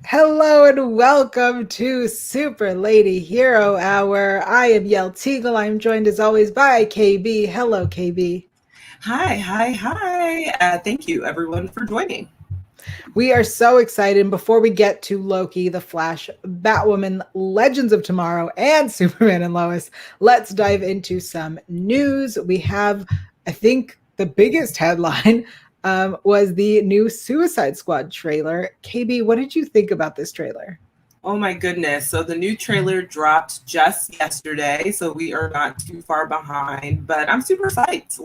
Hello and welcome to Super Lady Hero Hour. I am Yael Tygiel. I'm joined as always by Kay-B. Hello, Kay-B. Hi. Thank you, everyone, for joining. We are so excited. And before we get to Loki, The Flash, Batwoman, Legends of Tomorrow, and Superman and Lois, let's dive into some news. We have, I think, the biggest headline was the new Suicide Squad trailer. KB, what did you think about this trailer? Oh my goodness. So the new trailer dropped just yesterday, so we are not too far behind, but I'm super psyched.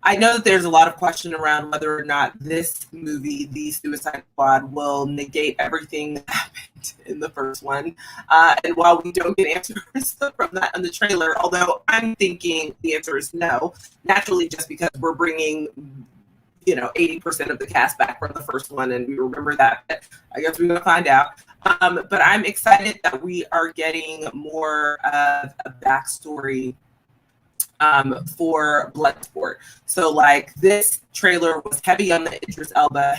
I know that there's a lot of question around whether or not this movie, The Suicide Squad, will negate everything that happened in the first one. And while we don't get answers from that in the trailer, although I'm thinking the answer is no, naturally, just because we're bringing 80% of the cast back from the first one, and we remember that. But I guess we're going to find out. But I'm excited that we are getting more of a backstory for Bloodsport. So, like, this trailer was heavy on the Idris Elba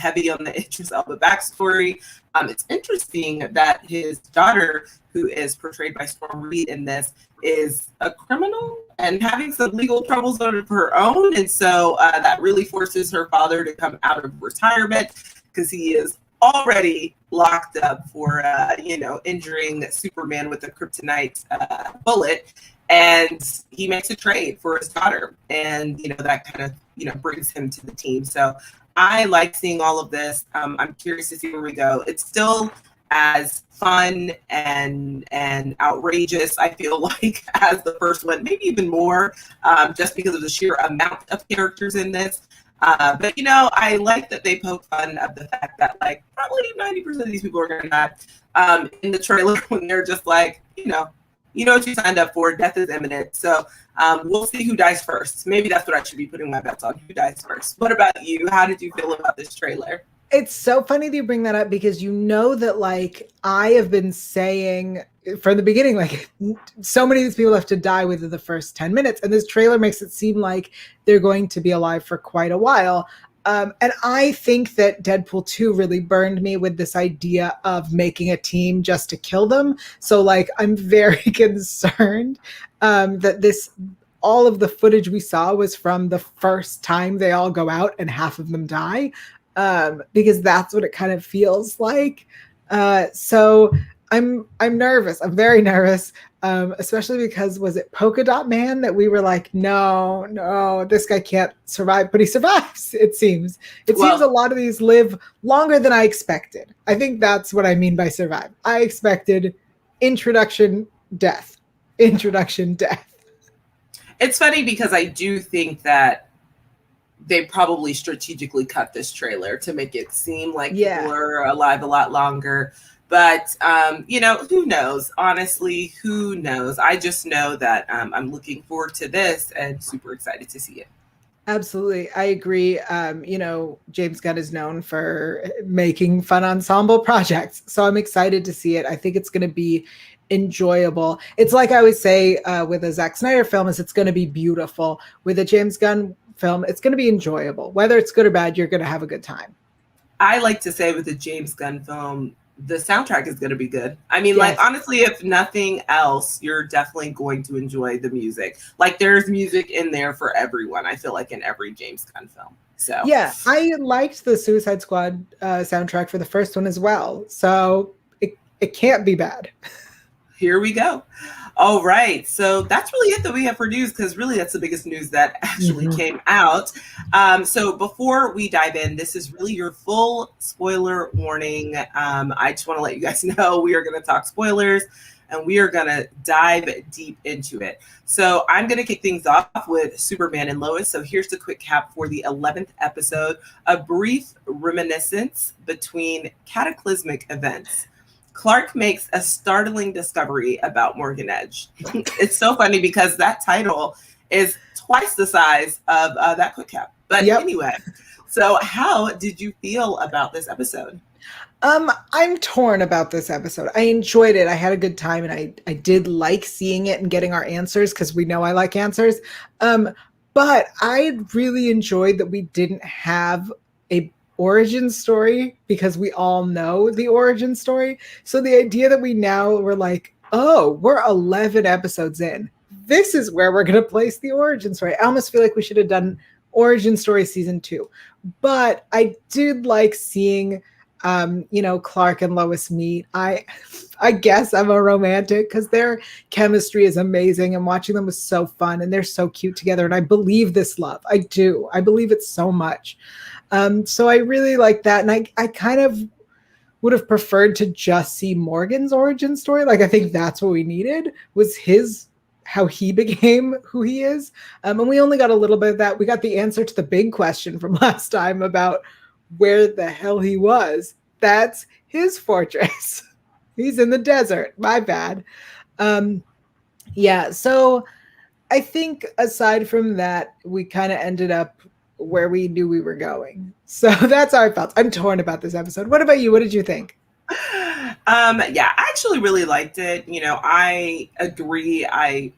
backstory. It's interesting that his daughter, who is portrayed by Storm Reed in this, is a criminal and having some legal troubles of her own. And so that really forces her father to come out of retirement because he is already locked up for, injuring Superman with a kryptonite bullet. And he makes a trade for his daughter. And, that kind of, brings him to the team. So I like seeing all of this. I'm curious to see where we go. It's still as fun and outrageous, I feel like, as the first one, maybe even more, just because of the sheer amount of characters in this. But I like that they poke fun of the fact that, like, probably 90% of these people are going to die in the trailer when they're just like, you know what you signed up for. Death is imminent. So we'll see who dies first. Maybe that's what I should be putting my bets on. Who dies first? What about you? How did you feel about this trailer? It's so funny that you bring that up because that, like, I have been saying from the beginning, like, so many of these people have to die within the first 10 minutes. And this trailer makes it seem like they're going to be alive for quite a while. And I think that Deadpool 2 really burned me with this idea of making a team just to kill them. So, like, I'm very concerned that all of the footage we saw was from the first time they all go out and half of them die. Because that's what it kind of feels like. So I'm nervous. I'm very nervous, especially because was it Polka Dot Man that we were like, no, this guy can't survive, but he survives. It seems a lot of these live longer than I expected. I think that's what I mean by survive. I expected introduction, death. It's funny because I do think that they probably strategically cut this trailer to make it seem like people are alive a lot longer. But, who knows? Honestly, who knows? I just know that I'm looking forward to this and super excited to see it. Absolutely. I agree. James Gunn is known for making fun ensemble projects. So I'm excited to see it. I think it's going to be enjoyable. It's like I always say with a Zack Snyder film is it's going to be beautiful. With a James Gunn film, it's going to be enjoyable. Whether it's good or bad, you're going to have a good time. I like to say with a James Gunn film, the soundtrack is going to be good. I mean, like, honestly, if nothing else, you're definitely going to enjoy the music. Like, there's music in there for everyone, I feel like, in every James Gunn film. So yeah, I liked the Suicide Squad soundtrack for the first one as well. So it can't be bad. Here we go. All right. So that's really it that we have for news, because really that's the biggest news that actually came out. So before we dive in, this is really your full spoiler warning. I just want to let you guys know we are going to talk spoilers and we are going to dive deep into it. So I'm going to kick things off with Superman and Lois. So here's the quick cap for the 11th episode, a brief reminiscence between cataclysmic events. Clark makes a startling discovery about Morgan Edge. It's so funny because that title is twice the size of that quick cap. But anyway, so how did you feel about this episode? I'm torn about this episode. I enjoyed it. I had a good time, and I did like seeing it and getting our answers because we know I like answers. But I really enjoyed that we didn't have a origin story because we all know the origin story. So the idea that we now were like, oh, we're 11 episodes in. This is where we're going to place the origin story. I almost feel like we should have done origin story season 2. But I did like seeing Clark and Lois meet. I guess I'm a romantic because their chemistry is amazing and watching them was so fun and they're so cute together. And I believe this love. I do. I believe it so much. So I really like that. And I kind of would have preferred to just see Morgan's origin story. Like, I think that's what we needed was how he became who he is. And we only got a little bit of that. We got the answer to the big question from last time about where the hell he was. That's his fortress. He's in the desert. My bad. Yeah. So I think aside from that, we kind of ended up where we knew we were going. So that's how I felt. I'm torn about this episode. What about you? What did you think? Yeah, I actually really liked it. I agree. I'm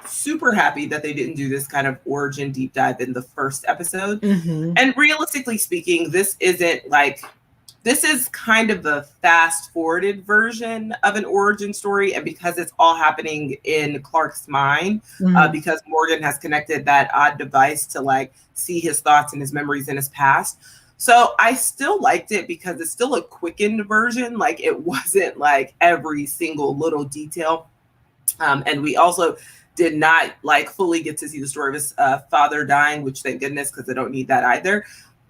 super happy that they didn't do this kind of origin deep dive in the first episode. Mm-hmm. And realistically speaking, this is kind of the fast forwarded version of an origin story. And because it's all happening in Clark's mind, because Morgan has connected that odd device to see his thoughts and his memories in his past. So I still liked it because it's still a quickened version. It wasn't every single little detail. And we also did not fully get to see the story of his father dying, which thank goodness, because I don't need that either.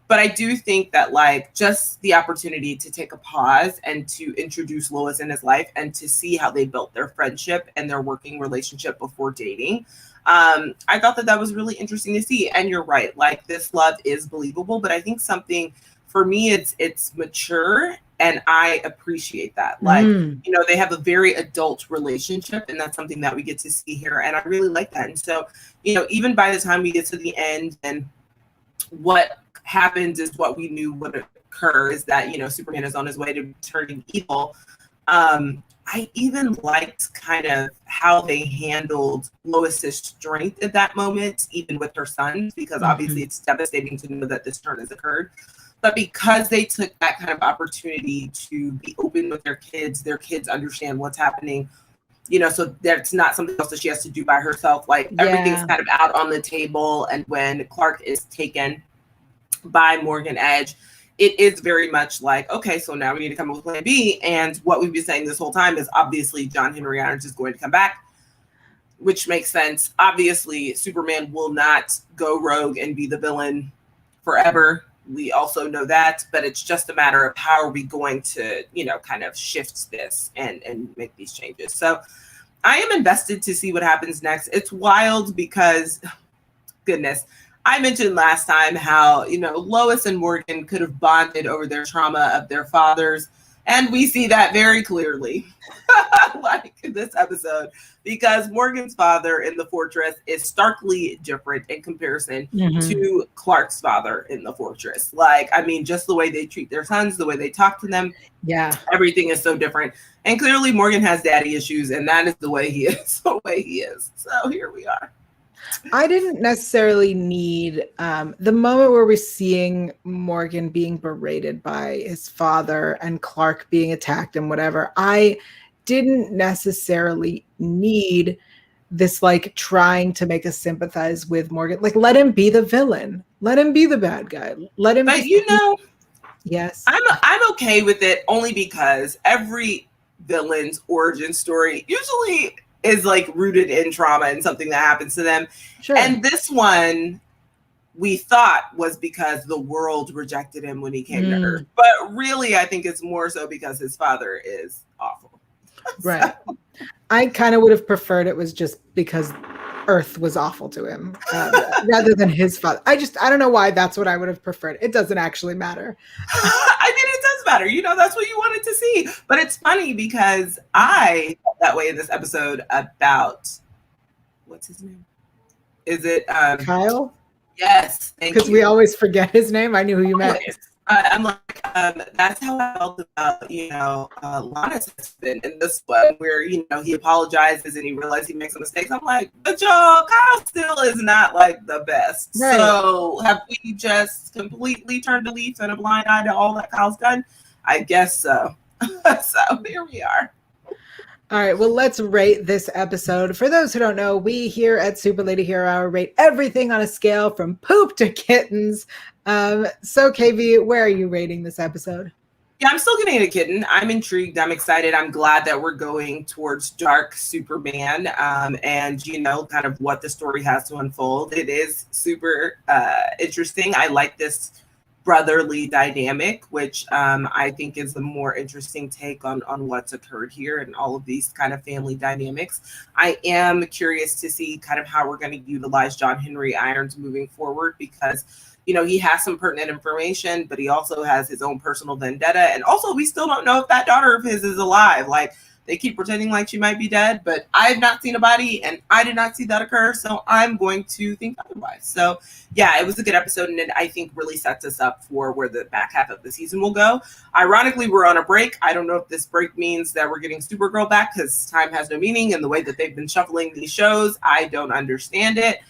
But I do think that just the opportunity to take a pause and to introduce Lois in his life and to see how they built their friendship and their working relationship before dating. I thought that was really interesting to see. And you're right, this love is believable, but I think something for me, it's mature. And I appreciate that. They have a very adult relationship, and that's something that we get to see here. And I really like that. And so, even by the time we get to the end and what happens is what we knew would occur is that, Superman is on his way to turning evil. I even liked kind of how they handled Lois's strength at that moment, even with her sons, because obviously it's devastating to know that this turn has occurred. But because they took that kind of opportunity to be open with their kids understand what's happening, so that's not something else that she has to do by herself. Everything's kind of out on the table. And when Clark is taken by Morgan Edge, it is very much okay, so now we need to come up with plan B. And what we've been saying this whole time is obviously John Henry Irons is going to come back, which makes sense. Obviously, Superman will not go rogue and be the villain forever. We also know that, but it's just a matter of how are we going to, kind of shift this and make these changes. So I am invested to see what happens next. It's wild because, goodness, I mentioned last time how, Lois and Morgan could have bonded over their trauma of their fathers. And we see that very clearly, this episode, because Morgan's father in the Fortress is starkly different in comparison to Clark's father in the Fortress. Just the way they treat their sons, the way they talk to them. Yeah. Everything is so different. And clearly Morgan has daddy issues, and that is the way he is, So here we are. I didn't necessarily need the moment where we're seeing Morgan being berated by his father and Clark being attacked and whatever. I didn't necessarily need this trying to make us sympathize with Morgan. Let him be the villain. Let him be the bad guy. Let him. But yes, I'm okay with it only because every villain's origin story usually is rooted in trauma and something that happens to them. Sure. And this one we thought was because the world rejected him when he came to Earth. But really, I think it's more so because his father is awful. Right. I kind of would have preferred it was just because Earth was awful to him rather than his father. I don't know why that's what I would have preferred. It doesn't actually matter. It does matter. That's what you wanted to see. But it's funny because I felt that way in this episode about, what's his name? Is it Kyle? Yes. Because we always forget his name. I knew who you meant. I'm That's how I felt about, Lana's husband in this one, where, he apologizes and he realizes he makes a mistake. I'm like, but y'all, Kyle still is not like the best. Right. So have we just completely turned a leaf and a blind eye to all that Kyle's done? I guess so. So here we are. All right, well, let's rate this episode. For those who don't know, we here at Super Lady Hero Hour rate everything on a scale from poop to kittens. So, Kay-B, where are you rating this episode? Yeah, I'm still giving it a kitten. I'm intrigued. I'm excited. I'm glad that we're going towards dark Superman, and kind of what the story has to unfold. It is super interesting. I like this brotherly dynamic, which I think is the more interesting take on what's occurred here and all of these kind of family dynamics. I am curious to see kind of how we're going to utilize John Henry Irons moving forward, because he has some pertinent information, but he also has his own personal vendetta. And also, we still don't know if that daughter of his is alive. Like, they keep pretending like she might be dead, but I have not seen a body and I did not see that occur. So I'm going to think otherwise. So yeah, it was a good episode. And it, I think, really sets us up for where the back half of the season will go. Ironically, we're on a break. I don't know if this break means that we're getting Supergirl back, because time has no meaning. And the way that they've been shuffling these shows, I don't understand it.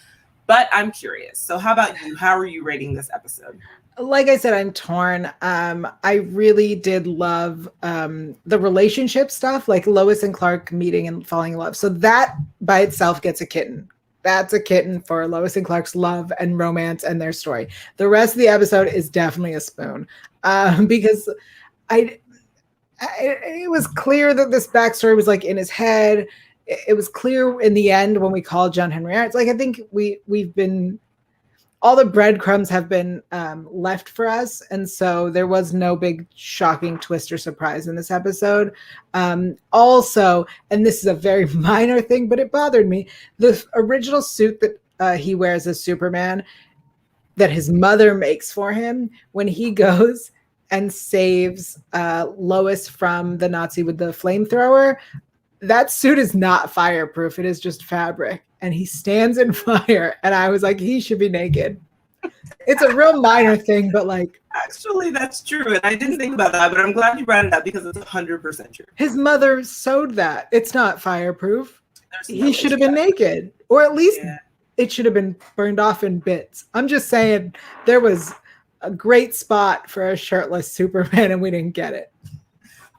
But I'm curious. So how about you? How are you rating this episode? Like I said, I'm torn. I really did love the relationship stuff, like Lois and Clark meeting and falling in love. So that by itself gets a kitten. That's a kitten for Lois and Clark's love and romance and their story. The rest of the episode is definitely a spoon, because it was clear that this backstory was like in his head. It was clear in the end when we called John Henry Irons. Like, I think we've been, all the breadcrumbs have been left for us. And so there was no big shocking twist or surprise in this episode. Also, and this is a very minor thing, but it bothered me, the original suit that he wears as Superman that his mother makes for him, when he goes and saves Lois from the Nazi with the flamethrower, that suit is not fireproof. It is just fabric. And he stands in fire. And I was like, he should be naked. It's a real minor thing, but like. Actually, that's true. And I didn't think about that, but I'm glad you brought it up, because it's 100% true. His mother sewed that. It's not fireproof. He should have been naked. Or at least it should have been burned off in bits. I'm just saying, there was a great spot for a shirtless Superman and we didn't get it.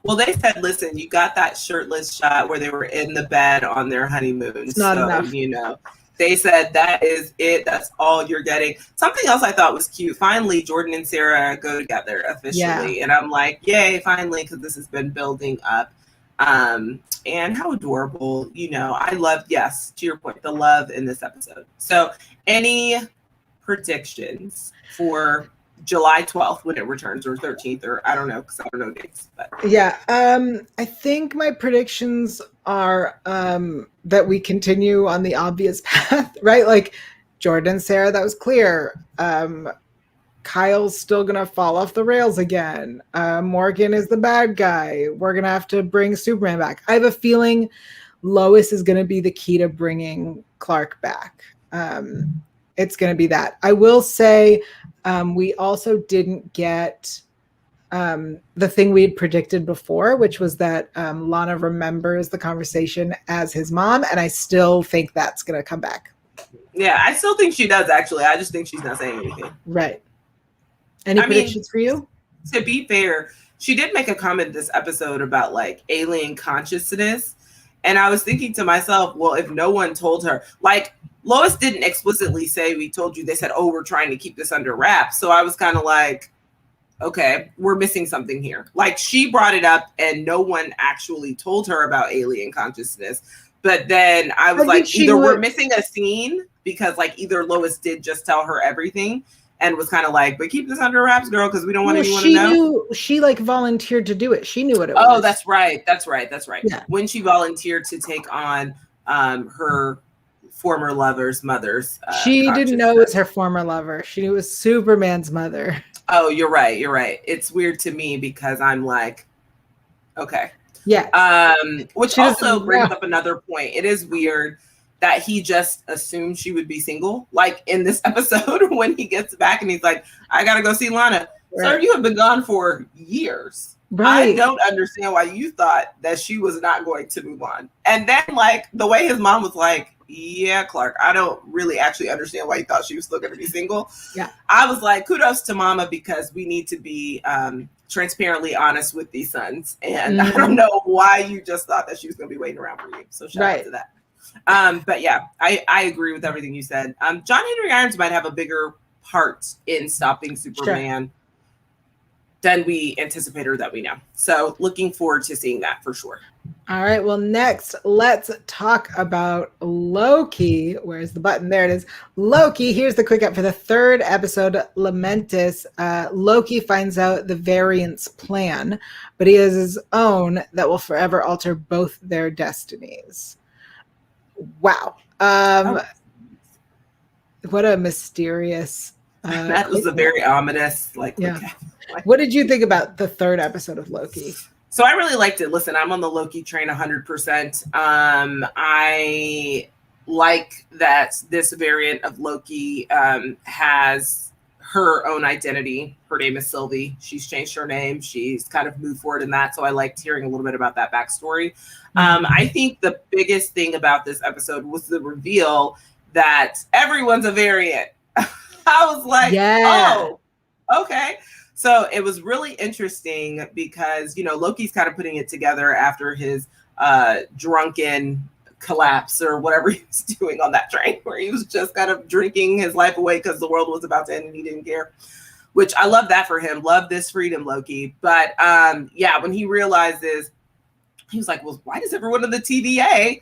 Well, they said, listen, you got that shirtless shot where they were in the bed on their honeymoon. It's not enough. They said that is it. That's all you're getting. Something else I thought was cute. Finally, Jordan and Sarah go together officially. Yeah. And I'm like, yay, finally, because this has been building up. And how adorable, I love, yes, to your point, the love in this episode. So any predictions for July 12th when it returns, or 13th, or I don't know, because I don't know dates. But yeah, I think my predictions are that we continue on the obvious path, right? Like Jordan and Sarah, that was clear. Kyle's still gonna fall off the rails again. Morgan is the bad guy. We're gonna have to bring Superman back. I have a feeling Lois is gonna be the key to bringing Clark back. It's gonna be that. I will say, we also didn't get the thing we had predicted before, which was that Lana remembers the conversation as his mom, and I still think that's going to come back. Yeah, I still think she does, actually. I just think she's not saying anything. Right. Any predictions for you? To be fair, she did make a comment this episode about like alien consciousness, and I was thinking to myself, well, if no one told her, like, Lois didn't explicitly say, we told you. They said, oh, we're trying to keep this under wraps. So I was kind of like, okay, we're missing something here. Like, she brought it up and no one actually told her about alien consciousness. But then I was like, either we're missing a scene, because like either Lois did just tell her everything and was kind of like, but keep this under wraps, girl, because we don't want anyone to know. She like volunteered to do it. She knew what it was. Oh, that's right. Yeah. When she volunteered to take on her former lover's mother's she didn't know it was her former lover. She knew it was Superman's mother. Oh, you're right. It's weird to me, because I'm like, okay. Yeah. Which also brings up another point. It is weird that he just assumed she would be single. Like in this episode, when he gets back and he's like, I gotta go see Lana. Sir, you have been gone for years. Right. I don't understand why you thought that she was not going to move on. And then, like, the way his mom was like, yeah, Clark, I don't really actually understand why you thought she was still going to be single. Yeah. I was like, kudos to mama, because we need to be transparently honest with these sons. And I don't know why you just thought that she was going to be waiting around for you. So shout out to that. But yeah, I agree with everything you said. John Henry Irons might have a bigger part in stopping Superman than we anticipate or that we know. So looking forward to seeing that for sure. All right. Well, next, let's talk about Loki. Where's the button? There it is. Loki. Here's the quick up for the third episode, Lamentis. Loki finds out the variant's plan, but he has his own that will forever alter both their destinies. Wow. What a mysterious. That was a very ominous, like, yeah. What did you think about the third episode of Loki? So I really liked it. Listen, I'm on the Loki train 100%. I like that this variant of Loki has her own identity. Her name is Sylvie. She's changed her name. She's kind of moved forward in that. So I liked hearing a little bit about that backstory. I think the biggest thing about this episode was the reveal that everyone's a variant. I was like, oh, okay. So it was really interesting because, you know, Loki's kind of putting it together after his drunken collapse or whatever he was doing on that train, where he was just kind of drinking his life away because the world was about to end and he didn't care, which I love that for him. Love this freedom, Loki. But yeah, when he realizes, he was like, well, why does everyone in the TVA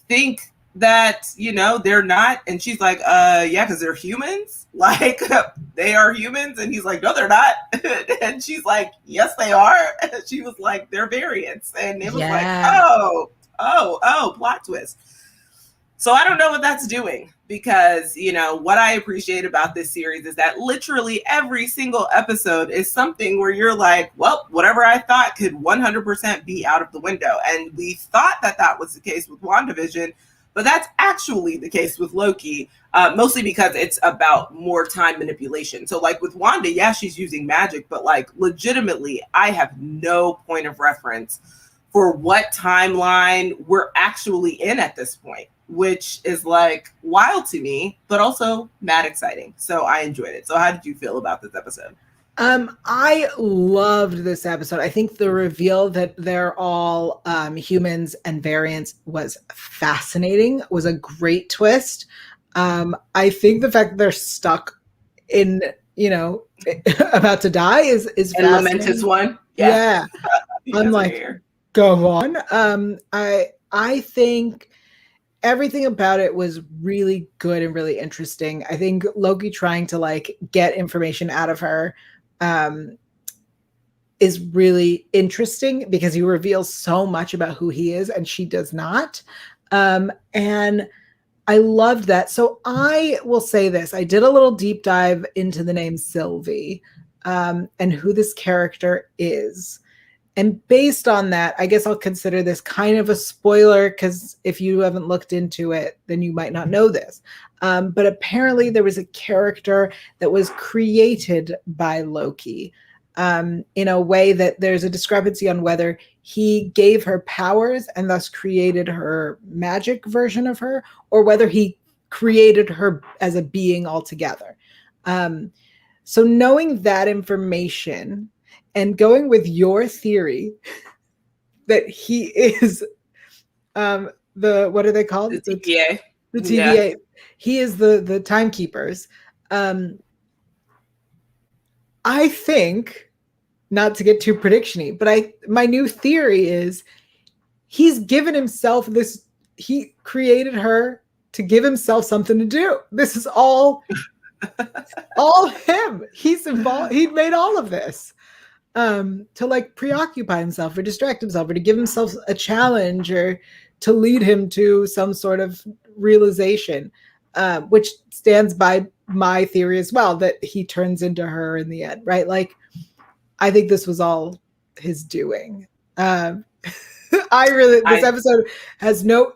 think that, you know, they're not? And she's like, yeah, because they're humans. Like, they are humans. And he's like, no, they're not. And she's like, yes, they are. And she was like, they're variants. And it was like, oh, plot twist. So I don't know what that's doing, because, you know, what I appreciate about this series is that literally every single episode is something where you're like, well, whatever I thought could 100% be out of the window. And we thought that that was the case with WandaVision, but that's actually the case with Loki, mostly because it's about more time manipulation. So like with Wanda, yeah, she's using magic, but like legitimately, I have no point of reference for what timeline we're actually in at this point, which is like wild to me, but also mad exciting. So I enjoyed it. So how did you feel about this episode? I loved this episode. I think the reveal that they're all humans and variants was fascinating, was a great twist. I think the fact that they're stuck in, you know, about to die is and fascinating. Lamentis one. Yeah. I'm like, go on. I think everything about it was really good and really interesting. I think Loki trying to like get information out of her is really interesting because he reveals so much about who he is and she does not. And I loved that. So I will say this. I did a little deep dive into the name Sylvie and who this character is. And based on that, I guess I'll consider this kind of a spoiler, because if you haven't looked into it, then you might not know this. But apparently there was a character that was created by Loki in a way that there's a discrepancy on whether he gave her powers and thus created her magic version of her, or whether he created her as a being altogether. So knowing that information and going with your theory that he is what are they called? The TVA. The TVA. Yeah. He is the timekeepers. I think, not to get too prediction-y, but my new theory is he's given himself this, he created her to give himself something to do. This is all him. He's involved. He made all of this to like preoccupy himself or distract himself or to give himself a challenge or to lead him to some sort of realization, which stands by my theory as well, that he turns into her in the end, right? Like, I think this was all his doing. This episode has no,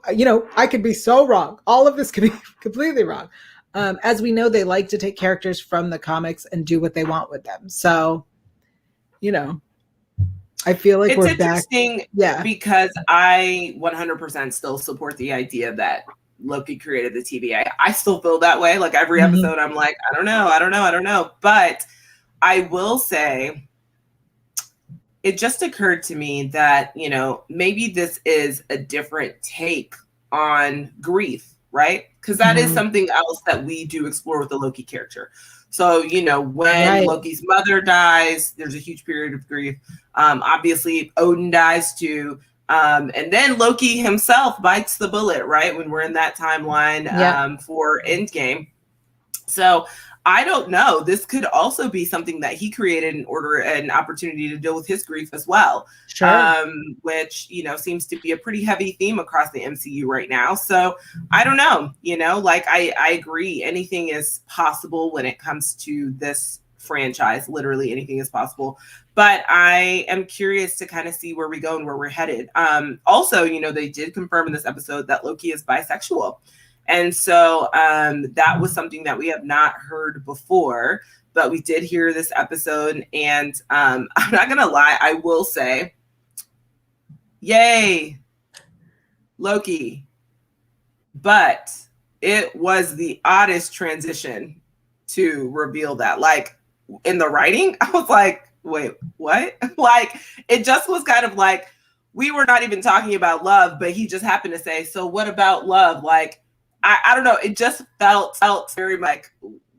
I could be so wrong. All of this could be completely wrong. As we know, they like to take characters from the comics and do what they want with them. So, I feel like it's we're back. interesting because I 100% still support the idea that Loki created the TVA. I still feel that way. Like every episode, I'm like, I don't know. But I will say, it just occurred to me that, maybe this is a different take on grief, right? Because that is something else that we do explore with the Loki character. So, when Loki's mother dies, there's a huge period of grief. Obviously, Odin dies too. And then Loki himself bites the bullet, right? When we're in that timeline for Endgame. So I don't know. This could also be something that he created in order an opportunity to deal with his grief as well. Sure. Which, seems to be a pretty heavy theme across the MCU right now. So I don't know, I agree. Anything is possible when it comes to this franchise. Literally anything is possible. But I am curious to kind of see where we go and where we're headed. Also, they did confirm in this episode that Loki is bisexual. And so that was something that we have not heard before, but we did hear this episode. And I'm not going to lie, I will say, yay, Loki. But it was the oddest transition to reveal that. Like in the writing, I was like, wait, what? Like it just was kind of like, we were not even talking about love, but he just happened to say, so what about love? Like, I don't know. It just felt very like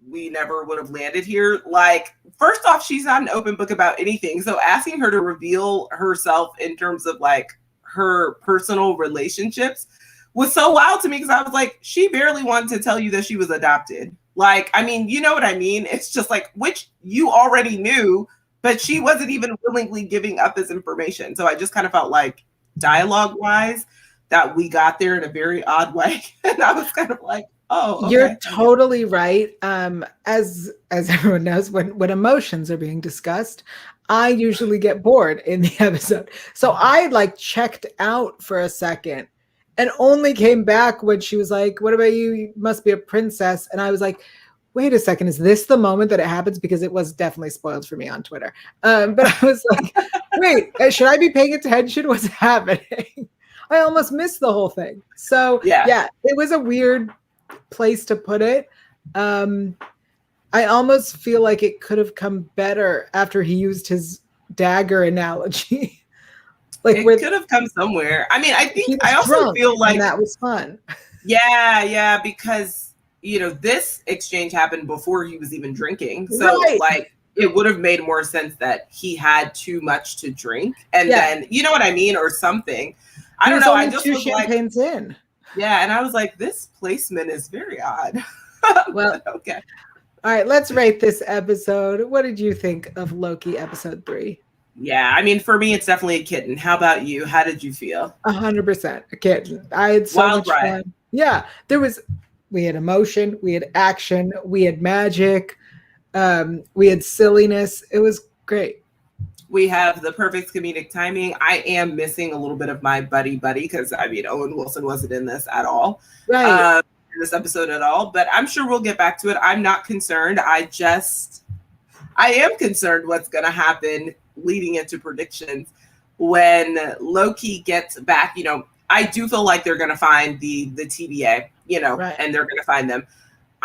we never would have landed here. Like, first off, she's not an open book about anything. So asking her to reveal herself in terms of like her personal relationships was so wild to me because I was like, she barely wanted to tell you that she was adopted. Like, I mean, you know what I mean? It's just like, which you already knew, but she wasn't even willingly giving up this information. So I just kind of felt like dialogue wise, that we got there in a very odd way. And I was kind of like, oh, okay. You're totally right. As everyone knows, when emotions are being discussed, I usually get bored in the episode. So I like checked out for a second and only came back when she was like, what about you? You must be a princess. And I was like, wait a second, is this the moment that it happens? Because it was definitely spoiled for me on Twitter. But I was like, wait, should I be paying attention? What's happening? I almost missed the whole thing. So yeah, it was a weird place to put it. I almost feel like it could have come better after he used his dagger analogy. Like it could have come somewhere. I mean, I also feel like that was fun. Yeah, because this exchange happened before he was even drinking. So like it would have made more sense that he had too much to drink and then you know what I mean, or something. I don't know. I just was champagnes in. Yeah, and I was like, this placement is very odd. Well, okay. All right, let's rate this episode. What did you think of Loki episode 3? Yeah, I mean, for me, it's definitely a kitten. How about you? How did you feel? 100% a kitten. I had so much fun. Yeah, we had emotion, we had action, we had magic, we had silliness. It was great. We have the perfect comedic timing. I am missing a little bit of my buddy because I mean Owen Wilson wasn't in this at all, right? In this episode at all. But I'm sure we'll get back to it. I'm not concerned. I am concerned what's going to happen leading into predictions when Loki gets back. I do feel like they're going to find the TVA, right. And they're going to find them.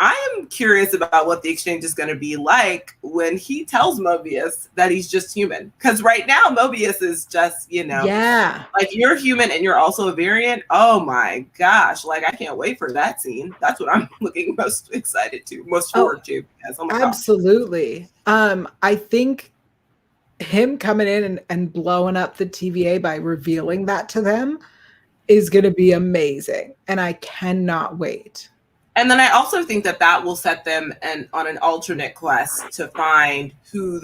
I am curious about what the exchange is going to be like when he tells Mobius that he's just human. Because right now, Mobius is just, like you're human and you're also a variant. Oh my gosh. Like, I can't wait for that scene. That's what I'm looking most forward to. Yes, oh my absolutely. Gosh. I think him coming in and blowing up the TVA by revealing that to them is going to be amazing. And I cannot wait. And then I also think that will set them on an alternate quest to find who's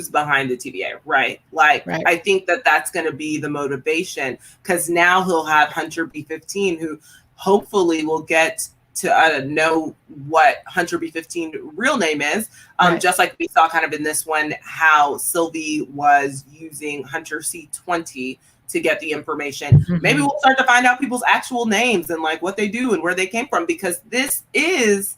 behind the TVA, right? Like, right. I think that's going to be the motivation because now he'll have Hunter B-15 who hopefully will get to know what Hunter B-15 real name is. Right. Just like we saw kind of in this one, how Sylvie was using Hunter C-20 to get the information. Mm-hmm. Maybe we'll start to find out people's actual names and like what they do and where they came from, because this is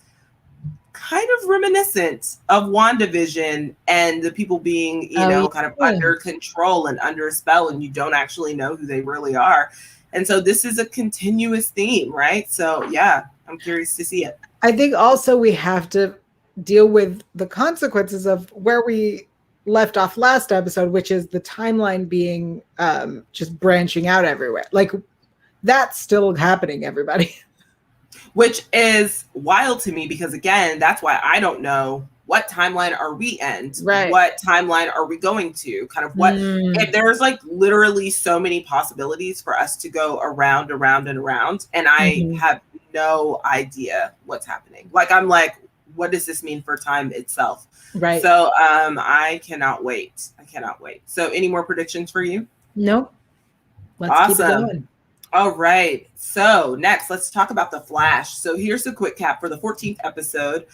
kind of reminiscent of WandaVision and the people being, kind of under control and under a spell, and you don't actually know who they really are. And so this is a continuous theme, right? So yeah, I'm curious to see it. I think also we have to deal with the consequences of where we left off last episode, which is the timeline being just branching out everywhere. Like, that's still happening, everybody. Which is wild to me because, again, that's why I don't know what timeline are we in? Right. What timeline are we going to? Kind of what? And there's like literally so many possibilities for us to go around, and I have no idea what's happening. Like, I'm like, what does this mean for time itself? Right. So I cannot wait. So any more predictions for you? Nope. Let's awesome. Keep it going. All right. So next, let's talk about The Flash. So here's a quick cap for the 14th episode,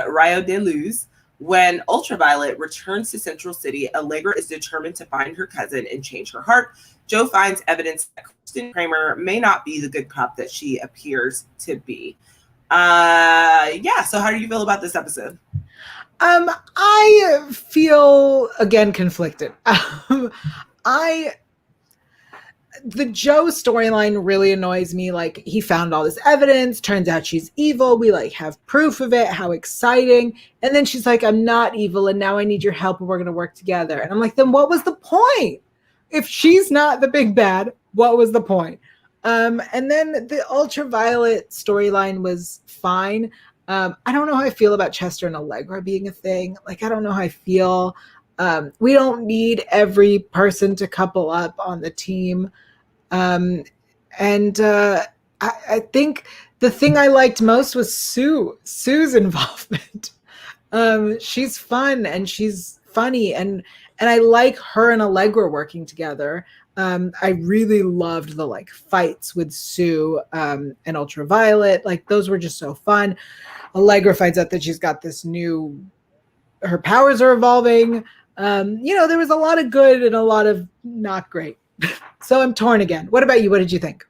Rayo de Luz. When Ultraviolet returns to Central City, Allegra is determined to find her cousin and change her heart. Joe finds evidence that Kristen Kramer may not be the good cop that she appears to be. So how do you feel about this episode? I feel, again, conflicted. The Joe storyline really annoys me. Like, he found all this evidence. Turns out she's evil. We have proof of it. How exciting. And then she's like, I'm not evil. And now I need your help and we're going to work together. And I'm like, then what was the point? If she's not the big bad, what was the point? And then the Ultraviolet storyline was fine. I don't know how I feel about Chester and Allegra being a thing. Like, I don't know how I feel. We don't need every person to couple up on the team. I think the thing I liked most was Sue's involvement. She's fun and she's funny, and I like her and Allegra working together. I really loved the fights with Sue and Ultraviolet. Like, those were just so fun. Allegra finds out that she's got this her powers are evolving. There was a lot of good and a lot of not great. So I'm torn again. What about you? What did you think?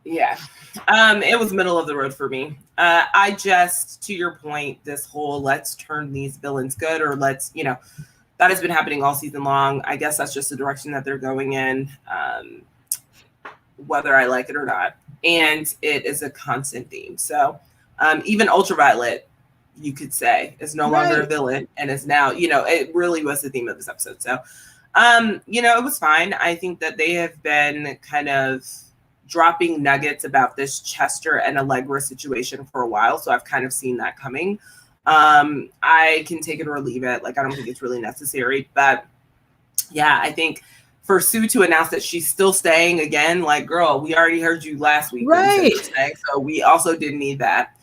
Yeah. It was middle of the road for me. I just, to your point, this whole let's turn these villains good, or let's, that has been happening all season long. I guess that's just the direction that they're going in, whether I like it or not. And it is a constant theme. So even Ultraviolet, you could say, is no longer a villain and is now, it really was the theme of this episode. So, it was fine. I think that they have been kind of dropping nuggets about this Chester and Allegra situation for a while. So I've kind of seen that coming. I can take it or leave it. Like, I don't think it's really necessary, but yeah, I think for Sue to announce that she's still staying again, like, girl, we already heard you last week. Right. So we also didn't need that.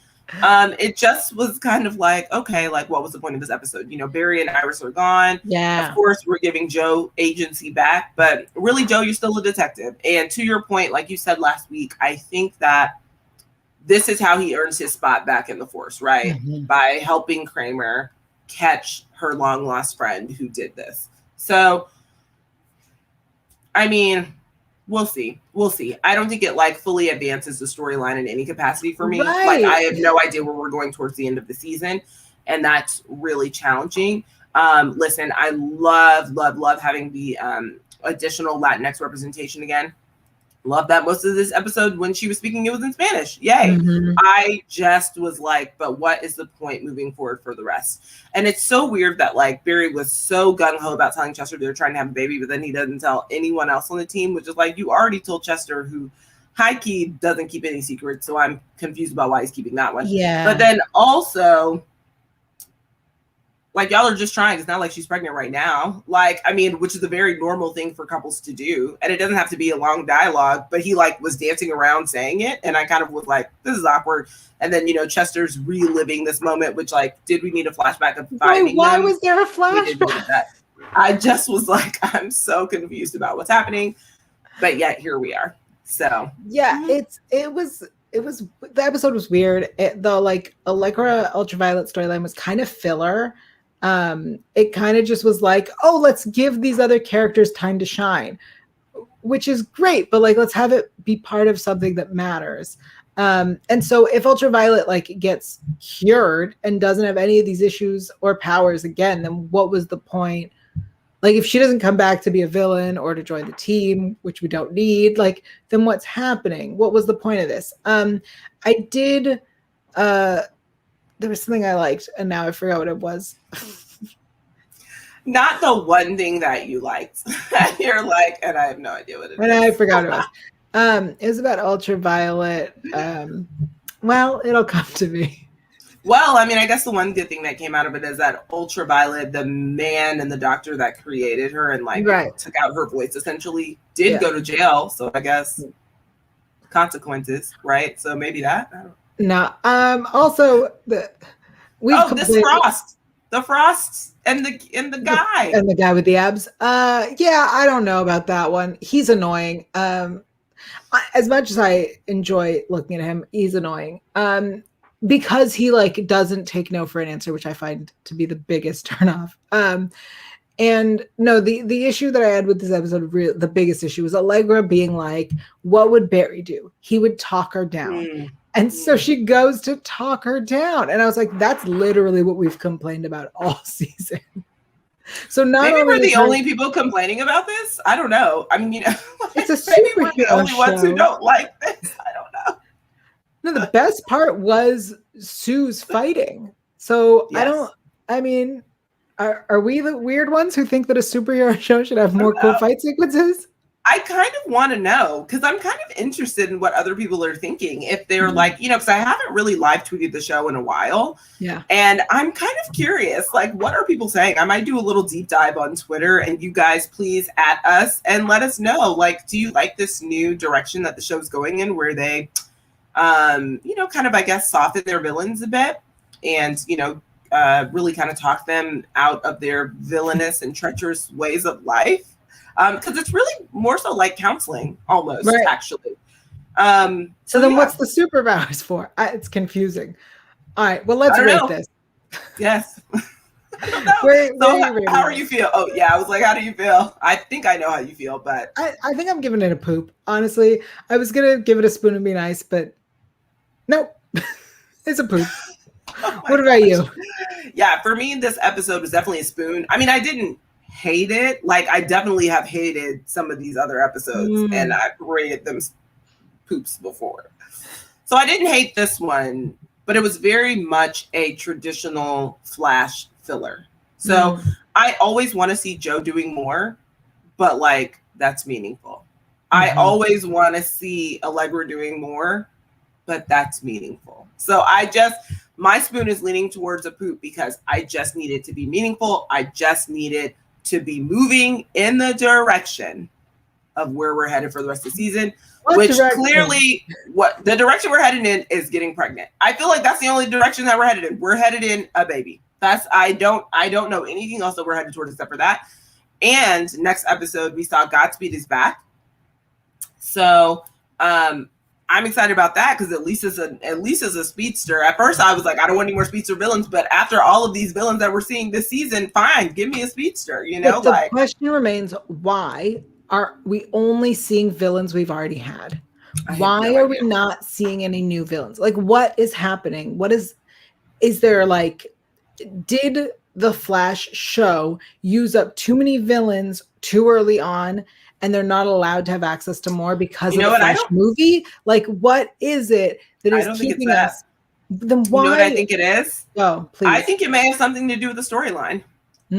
It just was kind of like, okay, like, what was the point of this episode? Barry and Iris are gone. Yeah. Of course, we're giving Joe agency back, but really, Joe, you're still a detective. And to your point, like you said last week, I think that this is how he earns his spot back in the force, right? Mm-hmm. By helping Kramer catch her long lost friend who did this. So, I mean, we'll see. I don't think it fully advances the storyline in any capacity for me. Right. I have no idea where we're going towards the end of the season, and that's really challenging. Listen, I love having the additional Latinx representation again. Love that most of this episode, when she was speaking, it was in Spanish. Yay. Mm-hmm. I just was like, but what is the point moving forward for the rest? And it's so weird that Barry was so gung-ho about telling Chester they're trying to have a baby, but then he doesn't tell anyone else on the team, which is you already told Chester, who high-key doesn't keep any secrets. So I'm confused about why he's keeping that one. Yeah. But then also, y'all are just trying. It's not like she's pregnant right now. Which is a very normal thing for couples to do. And it doesn't have to be a long dialogue, but he was dancing around saying it. And I kind of was like, this is awkward. And then, Chester's reliving this moment, which did we need a flashback of finding why them? was there a flashback? I just was I'm so confused about what's happening. But yet here we are. So yeah, it was the episode was weird. The Allegra Ultraviolet storyline was kind of filler. It kind of just was let's give these other characters time to shine, which is great, but let's have it be part of something that matters. And so if Ultraviolet like gets cured and doesn't have any of these issues or powers again, then what was the point? Like if she doesn't come back to be a villain or to join the team, which we don't need, like then what's happening? What was the point of this? I did there was something I liked and now I forgot what it was. Not the one thing that you liked. You're like, and I have no idea what it is. And I forgot what it was. It was about Ultraviolet. Well, it'll come to me. Well, I mean, I guess the one good thing that came out of it is that Ultraviolet, the man and the doctor that created her and like took out her voice essentially, did go to jail. So I guess consequences, right? So maybe that. I don't know. No. Also, the Frost and the guy and the guy with the abs. Yeah, I don't know about that one. He's annoying. As much as I enjoy looking at him, he's annoying. Because he like doesn't take no for an answer, which I find to be the biggest turnoff. And no, the issue that I had with this episode, the biggest issue was Allegra being like, "What would Barry do? He would talk her down." And so she goes to talk her down, and I was like, "That's literally what we've complained about all season." So maybe we're the only people complaining about this. I don't know. I mean, you know, it's a maybe we're the only ones who don't like this. I don't know. No, the best part was Sue's fighting. So yes. I mean, are we the weird ones who think that a superhero show should have more cool fight sequences? I kind of want to know because I'm kind of interested in what other people are thinking. If they're like, you know, because I haven't really live tweeted the show in a while. Yeah. And I'm kind of curious, like, what are people saying? I might do a little deep dive on Twitter and you guys please at us and let us know. Like, do you like this new direction that the show's going in where they, you know, kind of, I guess, soften their villains a bit and, you know, really kind of talk them out of their villainous and treacherous ways of life? Because it's really more so like counseling almost, actually. So then what's the superpowers for? It's confusing. All right, well, let's rate this. Yes. I don't know. How are you feel? Oh, yeah, I was like, how do you feel? I think I know how you feel, but... I think I'm giving it a poop, honestly. I was going to give it a spoon and be nice, but nope. It's a poop. What about you? Yeah, for me, this episode was definitely a spoon. I mean, I didn't hate it. Like, I definitely have hated some of these other episodes and I've rated them poops before. So I didn't hate this one, but it was very much a traditional Flash filler. So I always want to see Joe doing more, but like that's meaningful. I always want to see Allegra doing more, but that's meaningful. So my spoon is leaning towards a poop because I just need it to be meaningful. I just need it to be moving in the direction of where we're headed for the rest of the season, clearly what the direction we're headed in is getting pregnant. I feel like that's the only direction that we're headed in. We're headed in a baby. I don't know anything else that we're headed towards except for that. And next episode, we saw Godspeed is back. So, I'm excited about that because at least is a speedster. At first, I was like, I don't want any more speedster villains. But after all of these villains that we're seeing this season, fine, give me a speedster. You know, but the question remains: why are we only seeing villains we've already had? Why are we not seeing any new villains? Like, what is happening? What is there like? Did the Flash show use up too many villains too early on? And they're not allowed to have access to more because of the Flash movie? Like, what is it that is keeping us? Then why? You know what I think it is? Oh, please. I think it may have something to do with the storyline.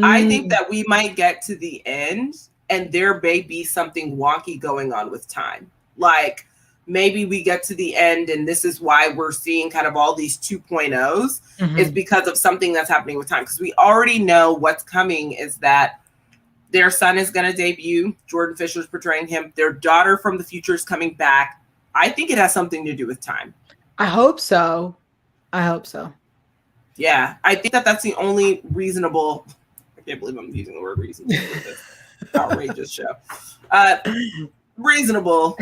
I think that we might get to the end and there may be something wonky going on with time. Like, maybe we get to the end and this is why we're seeing kind of all these 2.0s is because of something that's happening with time. Because we already know what's coming is that their son is going to debut. Jordan Fisher's portraying him. Their daughter from the future is coming back. I think it has something to do with time. I hope so. Yeah, I think that that's the only reasonable. I can't believe I'm using the word reasonable for this outrageous show. Reasonable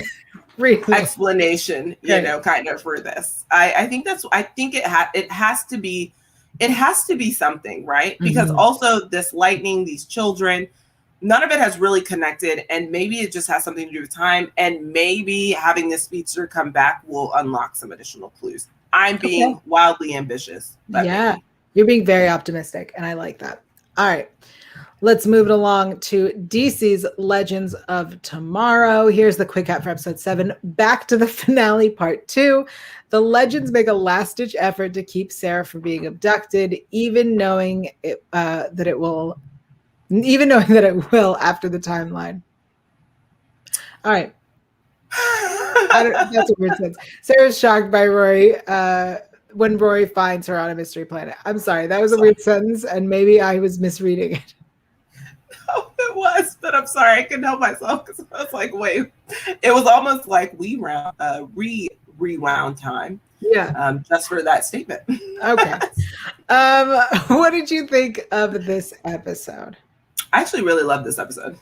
explanation, you know, kind of for this. I think it has to be something, right? Because also this lightning, these children. none of it has really connected, and maybe it just has something to do with time, and maybe having this speedster come back will unlock some additional clues. I'm being wildly ambitious, but Yeah, maybe. you're being very optimistic, and I like that. All right. Let's move it along to DC's Legends of Tomorrow. Here's the quick cut for episode 7. Back to the finale, part 2. The Legends make a last-ditch effort to keep Sarah from being abducted, even knowing that it will after the timeline. All right. That's a weird sentence. Sarah's shocked by Rory when Rory finds her on a mystery planet. I'm sorry, that was a weird sentence, and maybe I was misreading it. Oh, it was, but I'm sorry, I couldn't help myself because I was like, wait. It was almost like rewound time. Yeah. Just for that statement. Okay. What did you think of this episode? I actually really love this episode,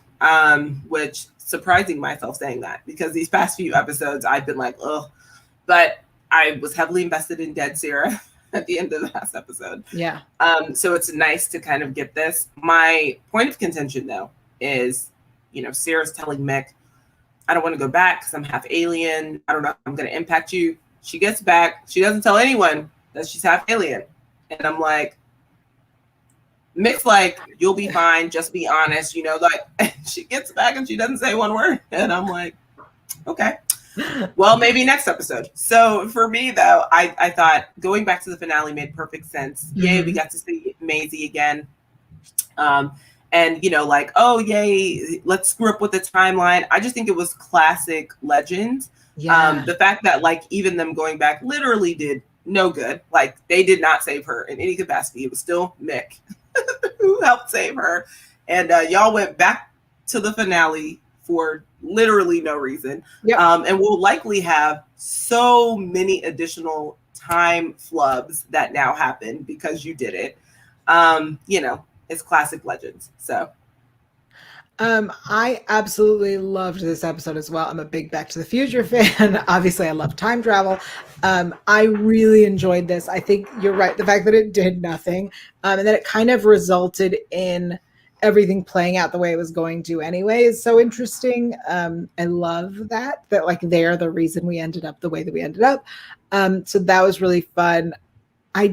which surprising myself saying that, because these past few episodes I've been like, ugh, but I was heavily invested in Dead Sarah at the end of the last episode. Yeah. So it's nice to kind of get this. My point of contention, though, is, Sarah's telling Mick, I don't want to go back because I'm half alien. I don't know if I'm going to impact you. She gets back. She doesn't tell anyone that she's half alien. And I'm like, Mick's like, you'll be fine. Just be honest. She gets back and she doesn't say one word. And I'm like, okay. Well, maybe next episode. So for me, though, I thought going back to the finale made perfect sense. Mm-hmm. Yay, we got to see Maisie again. And, oh, yay, let's screw up with the timeline. I just think it was classic Legends. Yeah. The fact that, even them going back literally did no good. They did not save her in any capacity. It was still Mick who helped save her. And y'all went back to the finale for literally no reason. Yep. And we'll likely have so many additional time flubs that now happen because you did it. It's classic Legends. So I absolutely loved this episode as well. I'm a big Back to the Future fan. Obviously, I love time travel. I really enjoyed this. I think you're right. The fact that it did nothing, and that it kind of resulted in everything playing out the way it was going to anyway is so interesting. I love that they're the reason we ended up the way that we ended up. So that was really fun. I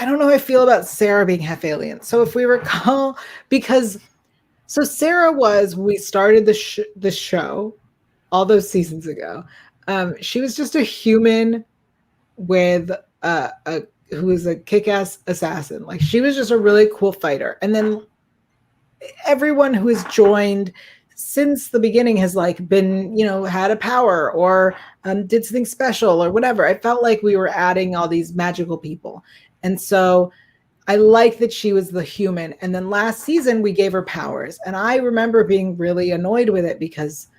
don't know how I feel about Sarah being half alien. So if we recall, Sarah we started the show all those seasons ago. She was just a human with who was a kick-ass assassin. She was just a really cool fighter. And then everyone who has joined since the beginning has been, had a power or did something special or whatever. I felt like we were adding all these magical people. And so I like that she was the human. And then last season we gave her powers. And I remember being really annoyed with it because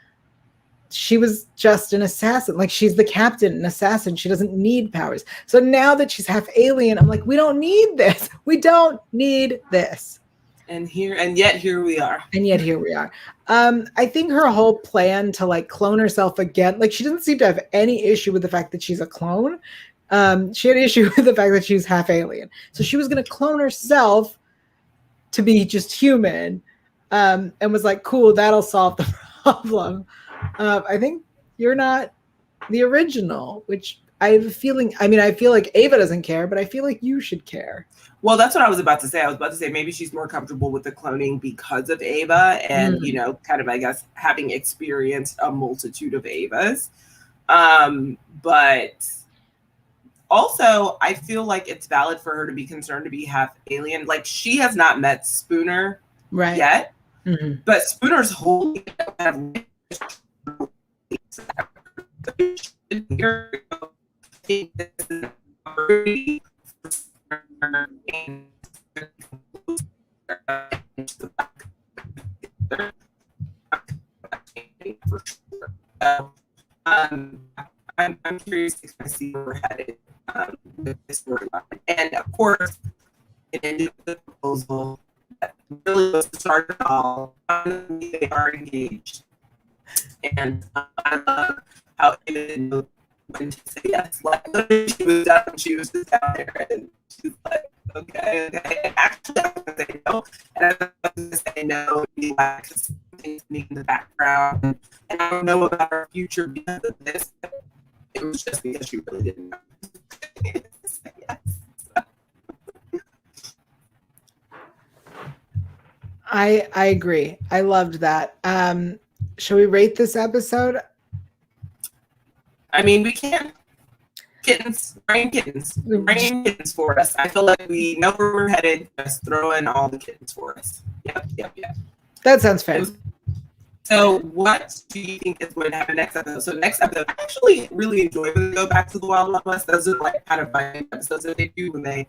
she was just an assassin. She's the captain, an assassin. She doesn't need powers. So now that she's half alien, I'm like, we don't need this. We don't need this. And yet here we are. I think her whole plan to clone herself again, she doesn't seem to have any issue with the fact that she's a clone. She had an issue with the fact that she's half alien. So she was going to clone herself to be just human, and was like, cool, that'll solve the problem. I think you're not the original, which I have a feeling, I feel like Ava doesn't care, but I feel like you should care. Well, that's what I was about to say. I was about to say maybe she's more comfortable with the cloning because of Ava and, kind of, I guess, having experienced a multitude of Avas. But also, I feel like it's valid for her to be concerned to be half alien. She has not met Spooner yet, but Spooner's whole I'm curious to kind of see where we're headed with this storyline. And of course, it ended with the proposal that really was the start of it all. Finally, they are engaged. And I love how Ava didn't know when to say yes. She was done, she was just down there, and she's like, Okay. Actually, I was going to say no. And I was going to say no, be like, something's in the background. And I don't know about her future because of this. It was just because she really didn't know. Yes. I agree. I loved that. Shall we rate this episode? I mean, we can. Kittens, rain kittens for us. I feel like we know where we're headed. Just throw in all the kittens for us. Yep. That sounds fair. So what do you think is going to happen next episode? So next episode, I actually really enjoy when they go back to the Wild West. Those are like kind of my episodes that they do when they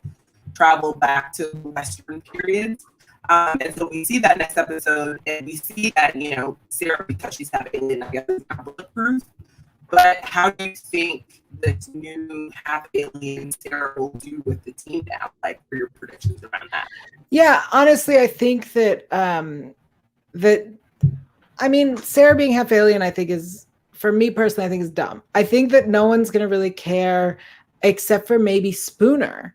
travel back to the Western periods. And so we see that next episode, and we see that, you know, Sarah, because she's half alien, I guess, is not bulletproof. But how do you think this new half alien Sarah will do with the team now? Like, for your predictions around that? Yeah, honestly, I think that I mean, Sarah being half alien, I think is, for me personally, I think is dumb. I think that no one's gonna really care except for maybe Spooner,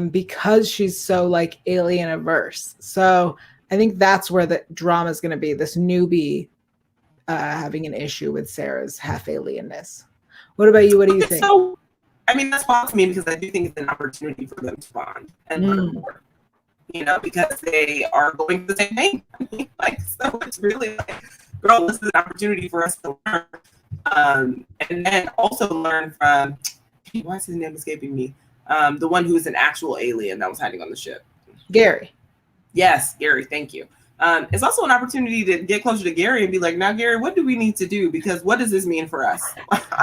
because she's so like alien averse. So I think that's where the drama is gonna be. This newbie having an issue with Sarah's half alienness. What about you? What do you think? So, I mean, that's wild to me because I do think it's an opportunity for them to bond and learn more. You know, because they are going to the same thing. Like, so it's really like, girl, this is an opportunity for us to learn. And then also learn from, why is his name escaping me? The one who is an actual alien that was hiding on the ship. Gary. Yes, Gary, thank you. It's also an opportunity to get closer to Gary and be like, now, Gary, what do we need to do? Because what does this mean for us?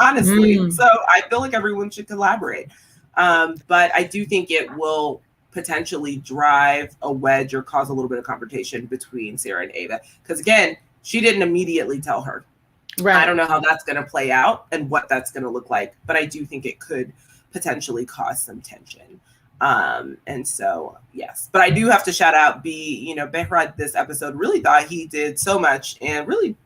Honestly. So I feel like everyone should collaborate. But I do think it will potentially drive a wedge or cause a little bit of confrontation between Sarah and Ava. Because again, she didn't immediately tell her. Right. I don't know how that's going to play out and what that's going to look like, but I do think it could potentially cause some tension. And so, yes, but I do have to shout out Behrad this episode really thought he did so much and really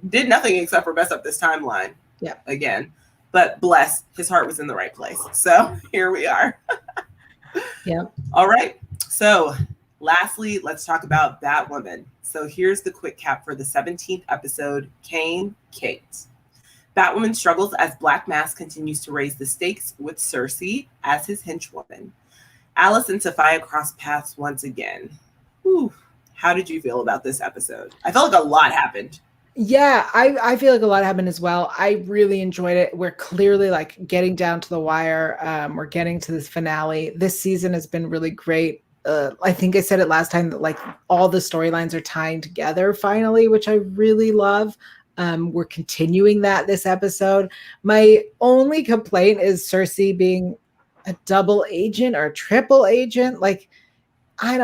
did nothing except for mess up this timeline. Yeah. Again, but bless, his heart was in the right place. So here we are. Yeah. All right. So lastly, let's talk about Batwoman. So here's the quick cap for the 17th episode, Kane, Kate. Batwoman struggles as Black Mask continues to raise the stakes with Cersei as his henchwoman. Alice and Sophia cross paths once again. Whew. How did you feel about this episode? I felt like a lot happened. Yeah, I feel like a lot happened as well. I really enjoyed it. We're clearly like getting down to the wire. We're getting to this finale. This season has been really great. I think I said it last time that like all the storylines are tying together finally, which I really love. We're continuing that this episode. My only complaint is Cersei being a double agent or a triple agent. Like, I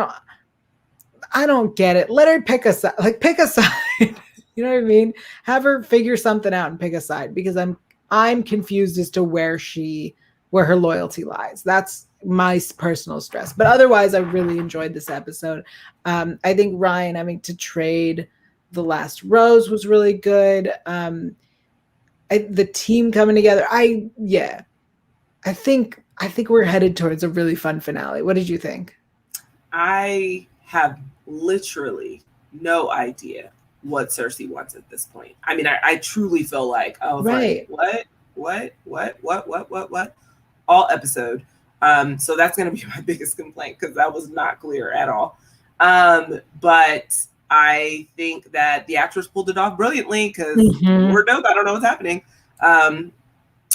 don't get it. Let her pick a side. Like, pick a side. You know what I mean? Have her figure something out and pick a side, because I'm confused as to where her loyalty lies. That's my personal stress. But otherwise, I really enjoyed this episode. I think Ryan having to trade the last rose was really good. The team coming together. I think we're headed towards a really fun finale. What did you think? I have literally no idea what Cersei wants at this point. I mean, I truly feel like I was like, what? All episode. So that's going to be my biggest complaint, because that was not clear at all. But I think that the actress pulled it off brilliantly, because we're dope. I don't know what's happening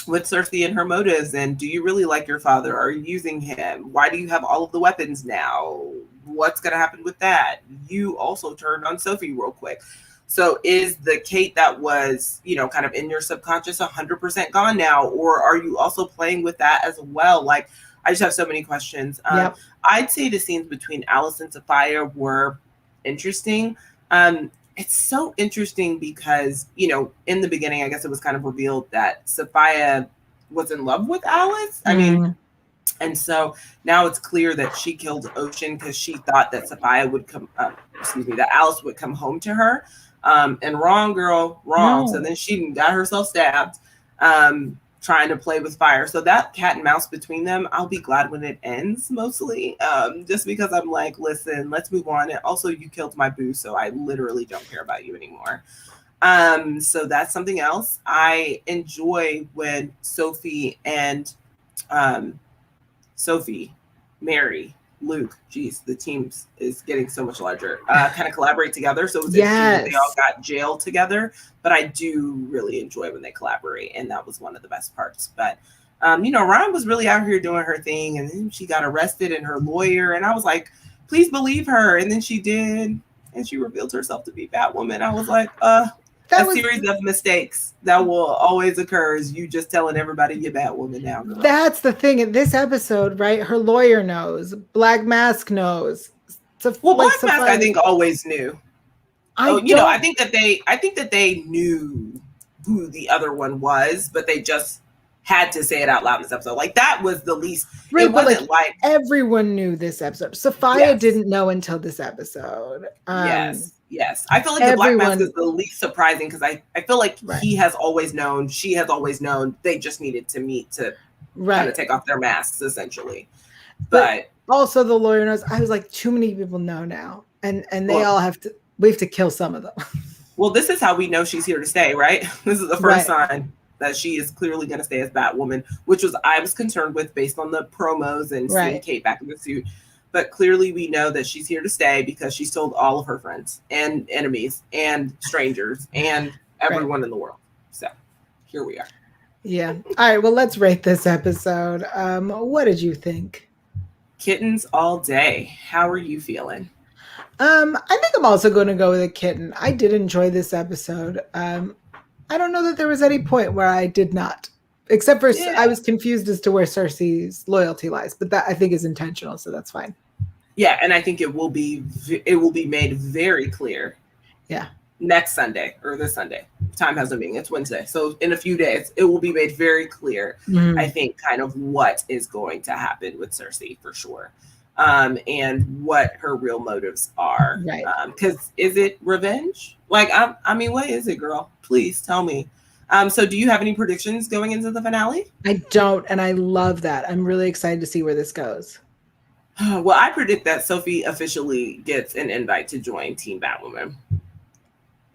with Cersei and her motives. And do you really like your father? Are you using him? Why do you have all of the weapons now? What's going to happen with that? You also turned on Sophie real quick. So is the Kate that was, kind of in your subconscious 100% gone now? Or are you also playing with that as well? Like, I just have so many questions. Yep. I'd say the scenes between Alice and Sophia were interesting. It's so interesting because, in the beginning, I guess it was kind of revealed that Sophia was in love with Alice. I mean, and so now it's clear that she killed Ocean because she thought that Sophia would that Alice would come home to her. And wrong, girl, wrong. No. So then she got herself stabbed. trying to play with fire. So that cat and mouse between them, I'll be glad when it ends mostly. Just because I'm like, listen, let's move on. And also you killed my boo, so I literally don't care about you anymore. So that's something else. I enjoy when Sophie and Mary, Luke, geez, the teams is getting so much larger, kind of collaborate together. So it was interesting that they all got jailed together, but I do really enjoy when they collaborate. And that was one of the best parts. But, Ryan was really out here doing her thing, and then she got arrested and her lawyer. And I was like, please believe her. And then she did. And she revealed herself to be Batwoman. I was like, series of mistakes that will always occur is you just telling everybody you're Batwoman now. Girl. That's the thing in this episode, right? Her lawyer knows. Black Mask knows. Black Mask, I think, always knew. I think that they knew who the other one was, but they just had to say it out loud in this episode. Like that was the least. Right, it wasn't like everyone knew this episode. Sophia didn't know until this episode. Yes. I feel like the Black Mask is the least surprising because I feel like he has always known, she has always known. They just needed to meet to kind of take off their masks, essentially. But also the lawyer knows. I was like, too many people know now, and they all have to. We have to kill some of them. Well, this is how we know she's here to stay, right? This is the first sign that she is clearly going to stay as Batwoman, which I was concerned with based on the promos and seeing Kate back in the suit. But clearly we know that she's here to stay because she's told all of her friends and enemies and strangers and everyone in the world. So here we are. Yeah. All right. Well, let's rate this episode. What did you think? Kittens all day. How are you feeling? I think I'm also going to go with a kitten. I did enjoy this episode. I don't know that there was any point where I did not. Except for I was confused as to where Cersei's loyalty lies, but that I think is intentional, so that's fine. Yeah, and I think it will be made very clear. Yeah. Next Sunday or this Sunday. Time has no meaning. It's Wednesday. So in a few days, it will be made very clear, I think, kind of what is going to happen with Cersei for sure. And what her real motives are. Right. Because is it revenge? Like, I mean, what is it, girl? Please tell me. So do you have any predictions going into the finale? I don't, and I love that. I'm really excited to see where this goes. Well, I predict that Sophie officially gets an invite to join Team Batwoman.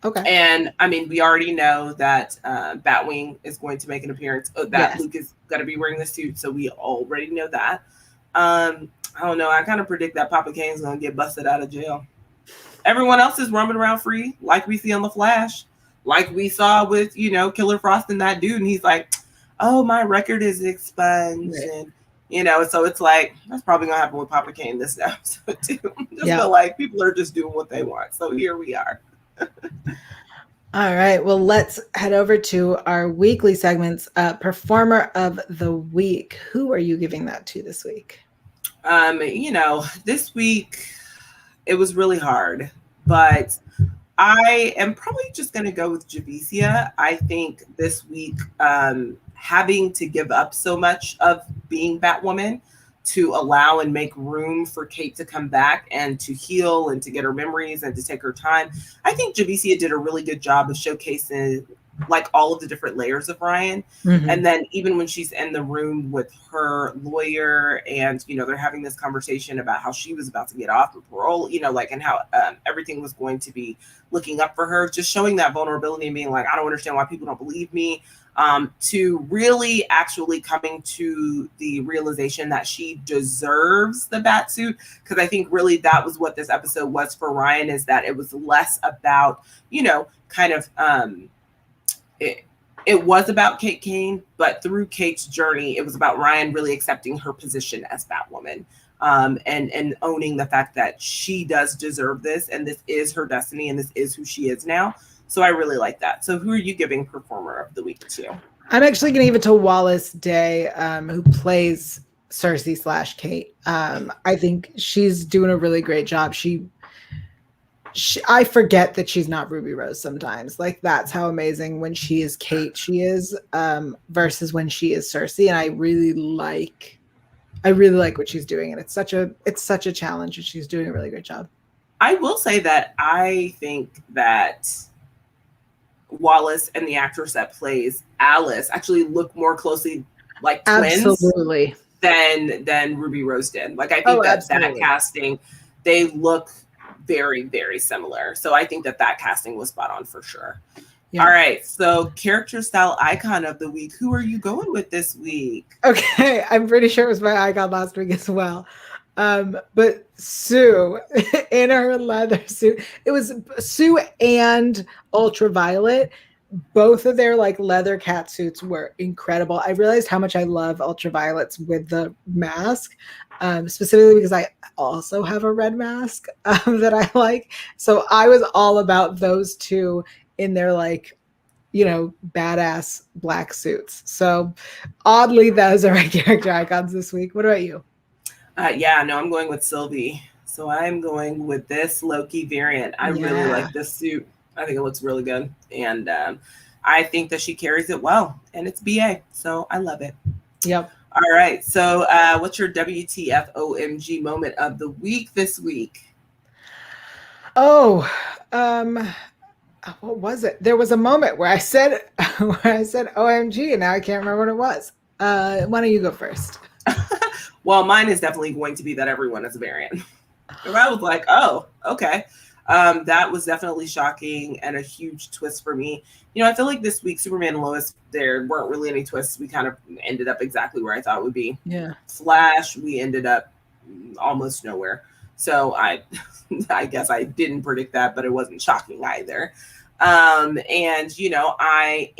Okay. And I mean, we already know that Batwing is going to make an appearance. Luke is going to be wearing the suit, so we already know that. I don't know. I kind of predict that Papa Kane's going to get busted out of jail. Everyone else is roaming around free, like we see on The Flash, like we saw with, Killer Frost and that dude. And he's like, oh, my record is expunged. Right. And, so it's like, that's probably going to happen with Papa Kane this episode, too. Feel like people are just doing what they want. So here we are. All right. Well, let's head over to our weekly segments. Performer of the Week. Who are you giving that to this week? This week it was really hard, but I am probably just going to go with Javicia. I think this week, having to give up so much of being Batwoman to allow and make room for Kate to come back and to heal and to get her memories and to take her time. I think Javicia did a really good job of showcasing like all of the different layers of Ryan. Mm-hmm. And then even when she's in the room with her lawyer and, they're having this conversation about how she was about to get off of parole, and how everything was going to be looking up for her, just showing that vulnerability and being like, I don't understand why people don't believe me, to really actually coming to the realization that she deserves the bat suit. Because I think really that was what this episode was for Ryan, is that it was less about, it was about Kate Kane, but through Kate's journey, it was about Ryan really accepting her position as Batwoman, and owning the fact that she does deserve this, and this is her destiny, and this is who she is now. So I really like that. So who are you giving Performer of the Week to? I'm actually going to give it to Wallace Day, who plays Cersei / Kate. I think she's doing a really great job. I forget that she's not Ruby Rose sometimes. Like, that's how amazing when she is Kate she is, versus when she is Cersei. And I really like what she's doing. And it's such a challenge, and she's doing a really great job. I will say that I think that Wallace and the actress that plays Alice actually look more closely like twins Absolutely. than Ruby Rose did. Like, I think that casting, they look very, very similar. So I think that casting was spot on for sure. Yeah. All right. So character style icon of the week. Who are you going with this week? Okay. I'm pretty sure it was my icon last week as well. But Sue in her leather suit, it was Sue and Ultraviolet. Both of their like leather cat suits were incredible. I realized how much I love Ultraviolet's with the mask, specifically because I also have a red mask that I like. So I was all about those two in their like, you know, badass black suits. So oddly, those are my character icons this week. What about you? Yeah, no, I'm going with Sylvie. So I'm going with this Loki variant. I really like this suit. I think it looks really good. And I think that she carries it well. And it's BA. So I love it. Yep. All right. So what's your WTF OMG moment of the week this week? Oh, what was it? There was a moment where I said OMG, and now I can't remember what it was. Why don't you go first? Well, mine is definitely going to be that everyone is a variant. And I was like, oh, okay. That was definitely shocking and a huge twist for me. You know, I feel like this week, Superman and Lois, there weren't really any twists. We kind of ended up exactly where I thought it would be. Yeah. Flash, we ended up almost nowhere. So I guess I didn't predict that, but it wasn't shocking either. And, you know, I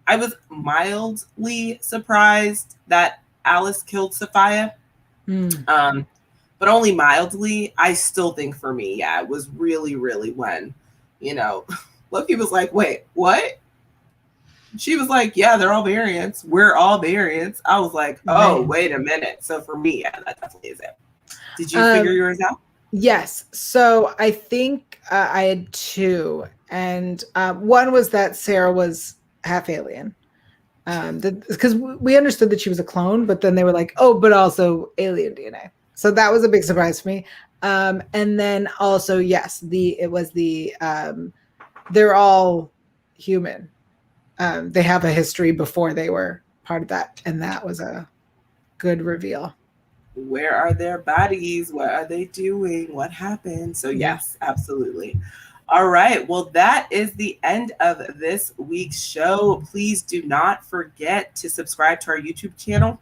was mildly surprised that Alice killed Sophia. But only mildly. I still think for me, yeah, it was really, really when, you know, Loki was like, wait, what? She was like, yeah, they're all variants. We're all variants. I was like, oh, wait a minute. So for me, yeah, that definitely is it. Did you figure yours out? Yes. So I think I had two. And one was that Sarah was half alien. Because we understood that she was a clone, but then they were like, oh, but also alien DNA. So that was a big surprise to me. And then also, yes, they're all human. They have a history before they were part of that. And that was a good reveal. Where are their bodies? What are they doing? What happened? So yes, absolutely. All right. Well, that is the end of this week's show. Please do not forget to subscribe to our YouTube channel,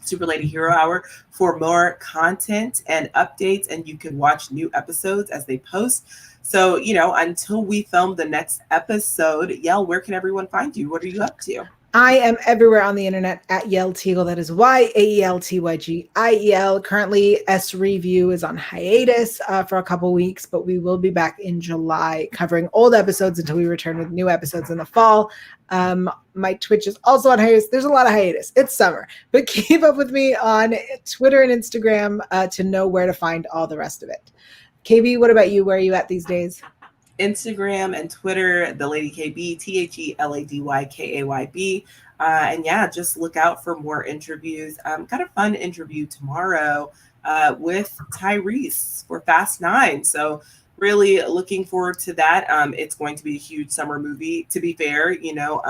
Super Lady Hero Hour, for more content and updates, and you can watch new episodes as they post. So, you know, until we film the next episode, Yael, where can everyone find you? What are you up to? I am everywhere on the internet at Yael Tygiel. That is YAELTYGIEL. Currently, S Review is on hiatus for a couple weeks, but we will be back in July covering old episodes until we return with new episodes in the fall. My Twitch is also on hiatus. There's a lot of hiatus. It's summer, but keep up with me on Twitter and Instagram to know where to find all the rest of it. Kay-B, what about you? Where are you at these days? Instagram and Twitter, the Lady Kay-B, TheLadyKayB. And yeah, just look out for more interviews. Got a fun interview tomorrow with Tyrese for Fast 9. So really looking forward to that. It's going to be a huge summer movie. To be fair, you know,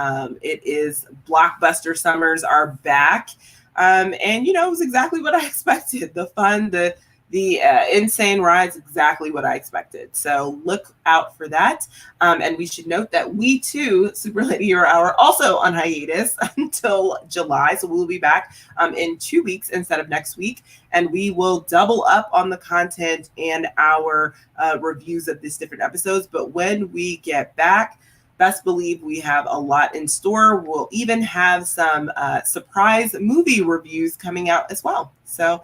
it is blockbuster summers are back. And, you know, it was exactly what I expected. The fun, the insane rides, exactly what I expected. So look out for that. And we should note that we too, Super Lady Hero Hour, also on hiatus until July. So we'll be back in 2 weeks instead of next week. And we will double up on the content and our reviews of these different episodes. But when we get back, best believe we have a lot in store. We'll even have some surprise movie reviews coming out as well. So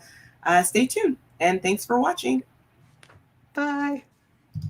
stay tuned. And thanks for watching. Bye.